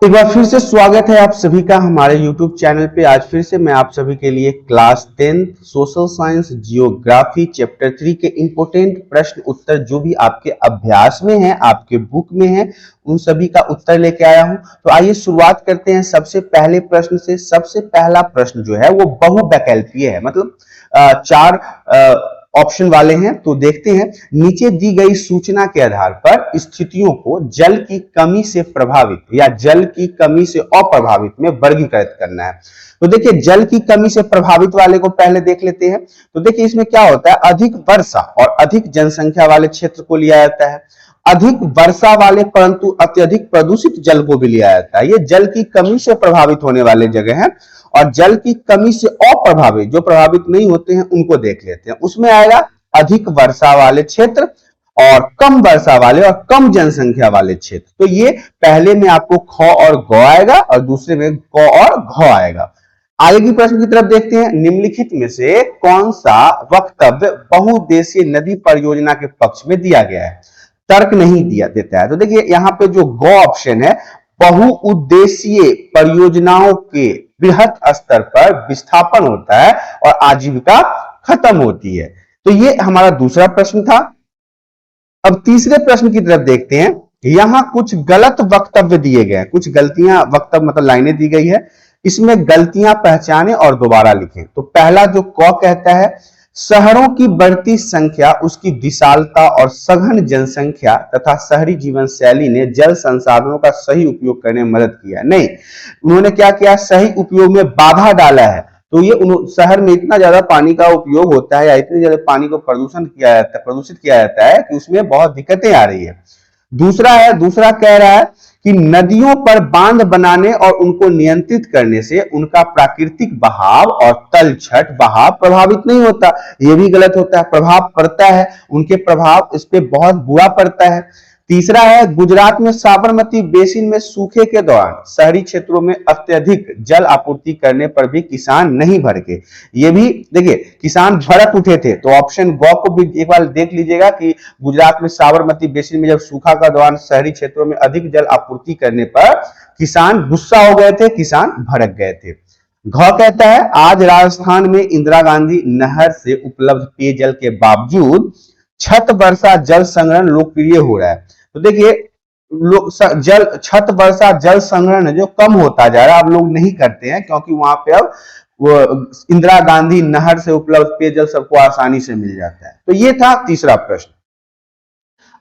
एक बार फिर से स्वागत है आप सभी का हमारे YouTube चैनल पे। आज फिर से मैं आप सभी के लिए class 10th social science geography chapter 3 के इंपोर्टेंट प्रश्न उत्तर जो भी आपके अभ्यास में है, आपके बुक में है, उन सभी का उत्तर लेके आया हूं। तो आइए शुरुआत करते हैं सबसे पहले प्रश्न से। सबसे पहला प्रश्न जो है वो बहुवैकल्पीय है, मतलब चार ऑप्शन वाले हैं। तो देखते हैं, नीचे दी गई सूचना के आधार पर स्थितियों को जल की कमी से प्रभावित या जल की कमी से अप्रभावित में वर्गीकृत करना है। तो देखिए, जल की कमी से प्रभावित वाले को पहले देख लेते हैं। तो देखिए, इसमें क्या होता है, अधिक वर्षा और अधिक जनसंख्या वाले क्षेत्र को लिया जाता है। अधिक वर्षा वाले परंतु अत्यधिक प्रदूषित जल को भी लिया जाता है। ये जल की कमी से प्रभावित होने वाले जगह हैं। और जल की कमी से अप्रभावित, जो प्रभावित नहीं होते हैं, उनको देख लेते हैं। उसमें आएगा अधिक वर्षा वाले क्षेत्र और कम वर्षा वाले और कम जनसंख्या वाले क्षेत्र। तो ये पहले में आपको ख और ग आएगा और दूसरे में क और घ आएगा। आगे की प्रश्न की तरफ देखते हैं। निम्नलिखित में से कौन सा वक्तव्य बहुउद्देशीय नदी परियोजना के पक्ष में दिया गया है? तर्क नहीं दिया देता है। तो देखिए, यहाँ पे जो ग ऑप्शन है, बहुउद्देशीय परियोजनाओं के बृहत स्तर पर विस्थापन होता है और आजीविका खत्म होती है। तो ये हमारा दूसरा प्रश्न था। अब तीसरे प्रश्न की तरफ देखते हैं। यहां कुछ गलत वक्तव्य दिए गए हैं, कुछ गलतियां वक्तव्य मतलब लाइनें दी गई है। इसमें गलतियां पहचानें और दोबारा लिखें। तो पहला जो क कहता है, शहरों की बढ़ती संख्या, उसकी विशालता और सघन जनसंख्या तथा शहरी जीवन शैली ने जल संसाधनों का सही उपयोग करने में मदद किया। नहीं, उन्होंने क्या किया, सही उपयोग में बाधा डाला है। तो ये शहर में इतना ज्यादा पानी का उपयोग होता है या इतने ज्यादा पानी को प्रदूषित किया जाता है कि उसमें बहुत दिक्कतें आ रही है। दूसरा कह रहा है कि नदियों पर बांध बनाने और उनको नियंत्रित करने से उनका प्राकृतिक बहाव और तलछट बहाव प्रभावित नहीं होता। यह भी गलत होता है, प्रभाव पड़ता है, उनके प्रभाव इस पे बहुत बुरा पड़ता है। तीसरा है, गुजरात में साबरमती बेसिन में सूखे के दौरान शहरी क्षेत्रों में अत्यधिक जल आपूर्ति करने पर भी किसान नहीं भड़के। ये भी देखिए, किसान भड़क उठे थे। तो ऑप्शन ग को भी एक बार देख लीजिएगा कि गुजरात में साबरमती बेसिन में जब सूखा का दौरान शहरी क्षेत्रों में अधिक जल आपूर्ति करने पर किसान गुस्सा हो गए थे, किसान भड़क गए थे। घ कहता है, आज राजस्थान में इंदिरा गांधी नहर से उपलब्ध पेयजल के बावजूद छत वर्षा जल संग्रहण लोकप्रिय हो रहा है। तो देखिए, छत वर्षा जल संग्रहण जो कम होता जा रहा है, अब लोग नहीं करते हैं क्योंकि वहां पे अब वो इंदिरा गांधी नहर से उपलब्ध पेयजल सबको आसानी से मिल जाता है। तो ये था तीसरा प्रश्न।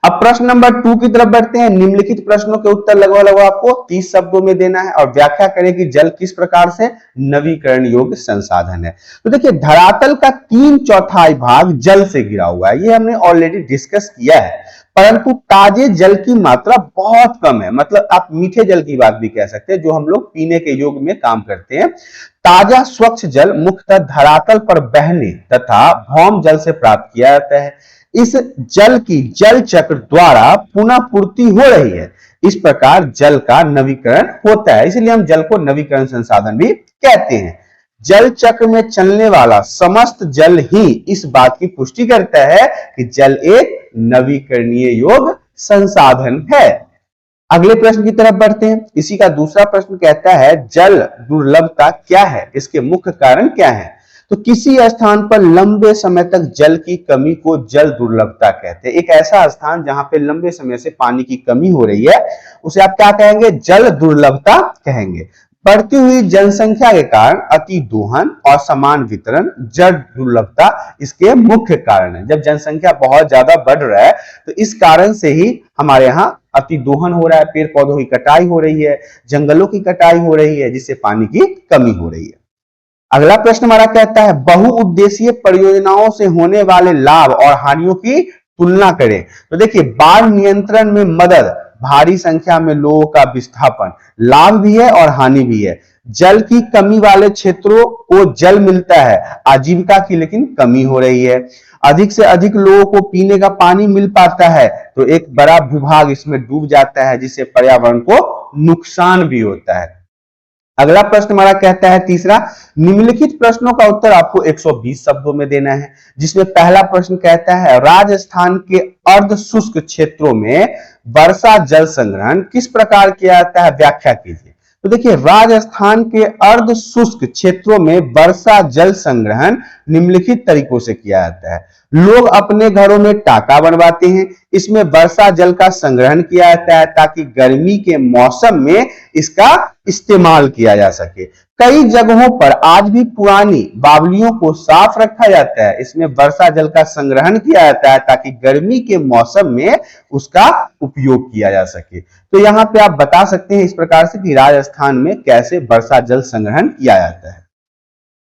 अब प्रश्न नंबर 2 की तरफ बढ़ते हैं। निम्नलिखित प्रश्नों के उत्तर लगभग आपको 30 शब्दों में देना है और व्याख्या करें कि जल किस प्रकार से नवीकरण योग्य संसाधन है। तो देखिए, धरातल का 3/4 भाग जल से घिरा हुआ है, ये हमने ऑलरेडी डिस्कस किया है। परंतु ताजे जल की मात्रा बहुत कम है, मतलब आप मीठे जल की बात भी कह सकते हैं, जो हम लोग पीने के योग में काम करते हैं। ताजा स्वच्छ जल मुख्यतः धरातल पर बहने तथा भौम जल से प्राप्त किया जाता है। इस जल की जल चक्र द्वारा पुनः पूर्ति हो रही है। इस प्रकार जल का नवीकरण होता है, इसलिए हम जल को नवीकरण संसाधन भी कहते हैं। जल चक्र में चलने वाला समस्त जल ही इस बात की पुष्टि करता है कि जल एक नवीकरणीय योग्य संसाधन है। अगले प्रश्न की तरफ बढ़ते हैं। इसी का दूसरा प्रश्न कहता है, जल दुर्लभता क्या है, इसके मुख्य कारण क्या है? तो किसी स्थान पर लंबे समय तक जल की कमी को जल दुर्लभता कहते हैं। एक ऐसा स्थान जहां पे लंबे समय से पानी की कमी हो रही है, उसे आप क्या कहेंगे? जल दुर्लभता कहेंगे। बढ़ती हुई जनसंख्या के कारण अति दोहन और समान वितरण जल दुर्लभता इसके मुख्य कारण है। जब जनसंख्या बहुत ज्यादा बढ़ रहा है तो इस कारण से ही हमारे यहाँ अति दोहन हो रहा है, पेड़ पौधों की कटाई हो रही है, जंगलों की कटाई हो रही है, जिससे पानी की कमी हो रही है। अगला प्रश्न हमारा कहता है, बहुउद्देशीय परियोजनाओं से होने वाले लाभ और हानियों की तुलना करें। तो देखिए, बाढ़ नियंत्रण में मदद, भारी संख्या में लोगों का विस्थापन, लाभ भी है और हानि भी है। जल की कमी वाले क्षेत्रों को जल मिलता है, आजीविका की लेकिन कमी हो रही है। अधिक से अधिक लोगों को पीने का पानी मिल पाता है तो एक बड़ा भूभाग इसमें डूब जाता है, जिससे पर्यावरण को नुकसान भी होता है। अगला प्रश्न हमारा कहता है तीसरा, निम्नलिखित प्रश्नों का उत्तर आपको 120 शब्दों में देना है, जिसमें पहला प्रश्न कहता है राजस्थान के अर्ध शुष्क क्षेत्रों में वर्षा जल संग्रहण किस प्रकार किया जाता है, व्याख्या कीजिए। तो देखिए, राजस्थान के अर्ध शुष्क क्षेत्रों में वर्षा जल संग्रहण निम्नलिखित तरीकों से किया जाता है। लोग अपने घरों में टाका बनवाते हैं, इसमें वर्षा जल का संग्रहण किया जाता है ताकि गर्मी के मौसम में इसका इस्तेमाल किया जा सके। कई जगहों पर आज भी पुरानी बावलियों को साफ रखा जाता है, इसमें वर्षा जल का संग्रहण किया जाता है ताकि गर्मी के मौसम में उसका उपयोग किया जा सके। तो यहां पे आप बता सकते हैं इस प्रकार से कि राजस्थान में कैसे वर्षा जल संग्रहण किया जाता है।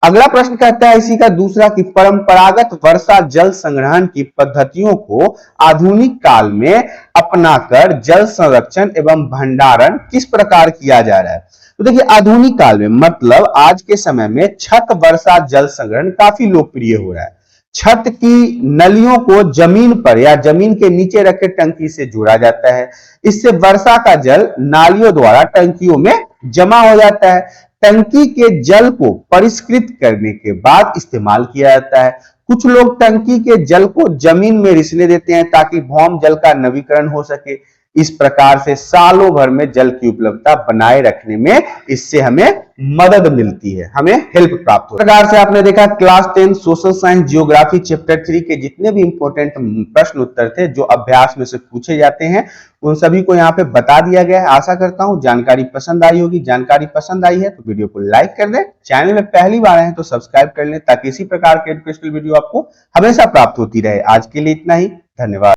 अगला प्रश्न कहता है इसी का दूसरा कि परंपरागत वर्षा जल संग्रहण की पद्धतियों को आधुनिक काल में अपनाकर जल संरक्षण एवं भंडारण किस प्रकार किया जा रहा है। तो देखिए, आधुनिक काल में मतलब आज के समय में छत वर्षा जल संग्रहण काफी लोकप्रिय हो रहा है। छत की नलियों को जमीन पर या जमीन के नीचे रखे टंकी से जोड़ा जाता है, इससे वर्षा का जल नालियों द्वारा टंकियों में जमा हो जाता है। टंकी के जल को परिष्कृत करने के बाद इस्तेमाल किया जाता है। कुछ लोग टंकी के जल को जमीन में रिसने देते हैं ताकि भौम जल का नवीकरण हो सके। इस प्रकार से सालों भर में जल की उपलब्धता बनाए रखने में इससे हमें मदद मिलती है, हमें हेल्प प्राप्त हो। इस प्रकार से आपने देखा class 10 social science geography chapter 3 के जितने भी इंपॉर्टेंट प्रश्न उत्तर थे जो अभ्यास में से पूछे जाते हैं उन सभी को यहाँ पे बता दिया गया है। आशा करता हूँ जानकारी पसंद आई होगी। जानकारी पसंद आई है तो वीडियो को लाइक कर दें, चैनल में पहली बार आए हैं तो सब्सक्राइब कर लें ताकि इसी प्रकार के एजुकेशनल वीडियो आपको हमेशा प्राप्त होती रहे। आज के लिए इतना ही, धन्यवाद।